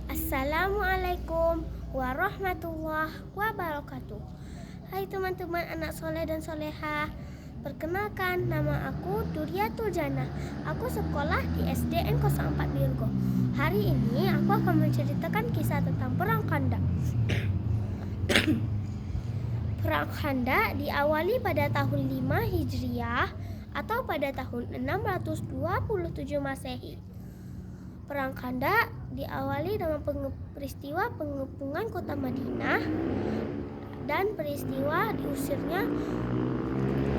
Assalamualaikum warahmatullahi wabarakatuh. Hai teman-teman anak soleh dan soleha. Perkenalkan, nama aku Duriatul Jannah. Aku sekolah di SDN 04 Virgo. Hari ini aku akan menceritakan kisah tentang Perang Khandaq. Perang Khandaq diawali pada tahun 5 Hijriah atau pada tahun 627 Masehi. Perang Khandaq diawali dengan peristiwa pengepungan kota Madinah dan peristiwa diusirnya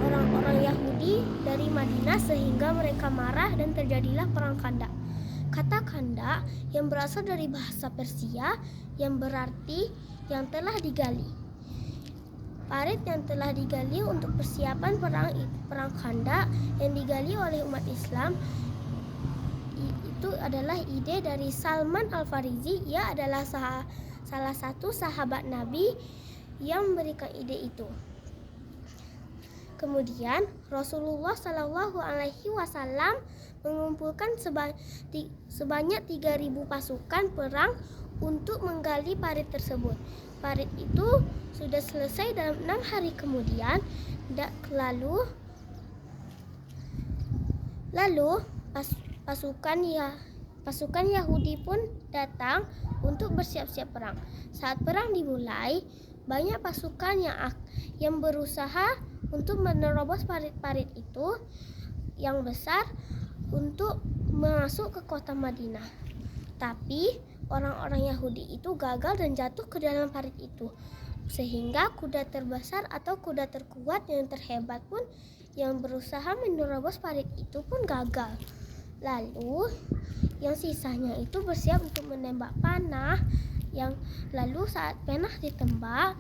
orang-orang Yahudi dari Madinah sehingga mereka marah dan terjadilah Perang Khandaq. Kata Khandaq yang berasal dari bahasa Persia yang berarti yang telah digali. Parit yang telah digali untuk persiapan perang Khandaq yang digali oleh umat Islam itu adalah ide dari Salman Al-Farisi. Ia adalah salah satu sahabat Nabi yang memberikan ide itu. Kemudian Rasulullah Shallallahu Alaihi Wasallam mengumpulkan sebanyak 3.000 pasukan perang untuk menggali parit tersebut. Parit itu sudah selesai dalam 6 hari kemudian. Lalu pasukan Yahudi pun datang untuk bersiap-siap perang. Saat perang dimulai, banyak pasukan yang berusaha untuk menerobos parit-parit itu yang besar untuk masuk ke kota Madinah. Tapi orang-orang Yahudi itu gagal dan jatuh ke dalam parit itu. Sehingga kuda terbesar atau kuda terkuat yang terhebat pun yang berusaha menerobos parit itu pun gagal. Lalu yang sisanya itu bersiap untuk menembak panah. Lalu saat panah ditembak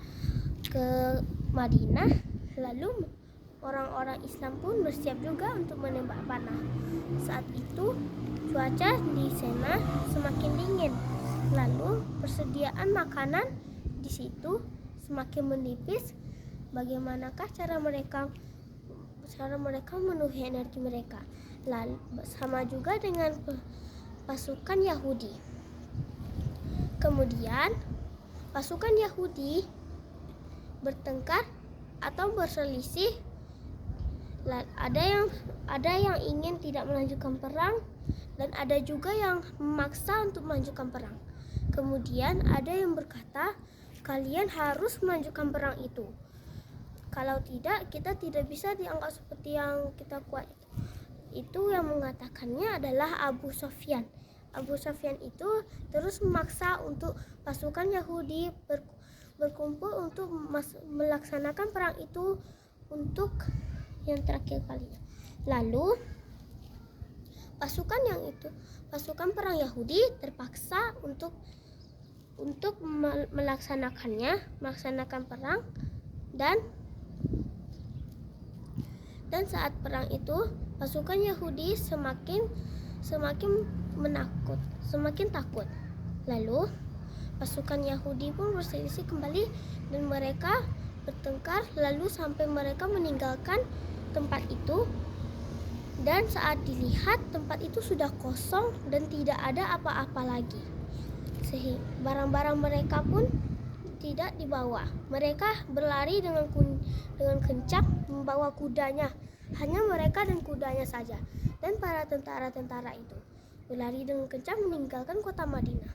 ke Madinah, lalu orang-orang Islam pun bersiap juga untuk menembak panah. Saat itu cuaca di sana semakin dingin. Lalu persediaan makanan di situ semakin menipis. Bagaimanakah cara mereka memenuhi energi mereka? Lalu sama juga dengan pasukan Yahudi. Kemudian pasukan Yahudi bertengkar atau berselisih. Ada yang ingin tidak melanjutkan perang dan ada juga yang memaksa untuk melanjutkan perang. Kemudian ada yang berkata, kalian harus melanjutkan perang itu. Kalau tidak, kita tidak bisa dianggap seperti yang kita kuat. Itu yang mengatakannya adalah Abu Sufyan. Abu Sufyan itu terus memaksa untuk pasukan Yahudi berkumpul untuk melaksanakan perang itu untuk yang terakhir kalinya. Lalu pasukan perang Yahudi terpaksa untuk melaksanakan perang dan saat perang itu pasukan Yahudi semakin takut. Lalu pasukan Yahudi pun berselisih kembali dan mereka bertengkar lalu sampai mereka meninggalkan tempat itu. Dan saat dilihat tempat itu sudah kosong dan tidak ada apa-apa lagi. Sehingga barang-barang mereka pun tidak dibawa. Mereka berlari dengan kencang membawa kudanya. Hanya mereka dan kudanya saja. Dan para tentara-tentara itu berlari dengan kencang meninggalkan kota Madinah.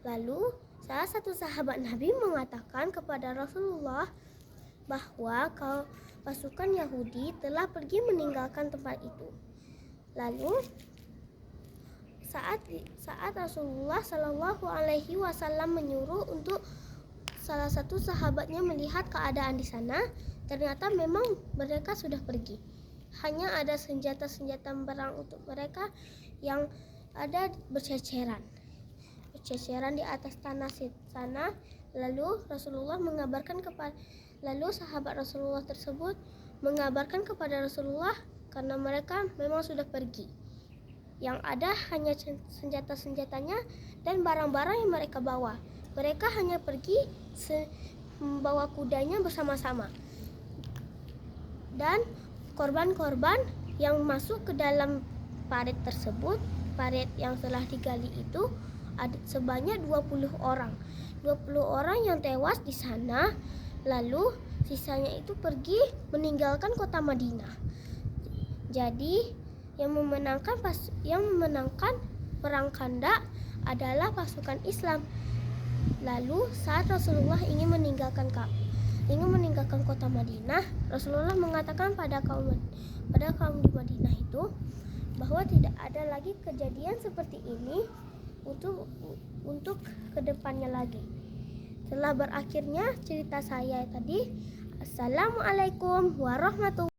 Lalu salah satu sahabat Nabi mengatakan kepada Rasulullah bahwa pasukan Yahudi telah pergi meninggalkan tempat itu. Lalu saat Rasulullah Shallallahu Alaihi Wasallam menyuruh untuk salah satu sahabatnya melihat keadaan di sana, ternyata memang mereka sudah pergi. Hanya ada senjata-senjata perang untuk mereka yang ada berceceran di atas tanah sana. Lalu sahabat Rasulullah tersebut mengabarkan kepada Rasulullah karena mereka memang sudah pergi. Yang ada hanya senjata-senjatanya dan barang-barang yang mereka bawa. Mereka hanya pergi membawa kudanya bersama-sama. Dan korban-korban yang masuk ke dalam parit tersebut, parit yang telah digali itu ada sebanyak 20 orang. 20 orang yang tewas di sana, lalu sisanya itu pergi meninggalkan kota Madinah. Jadi yang memenangkan perang Khandaq adalah pasukan Islam. Lalu saat Rasulullah ingin meninggalkan kota Madinah, Rasulullah mengatakan pada kaum di Madinah itu bahwa tidak ada lagi kejadian seperti ini untuk kedepannya lagi. Setelah berakhirnya cerita saya tadi, Assalamualaikum warahmatullahi wabarakatuh.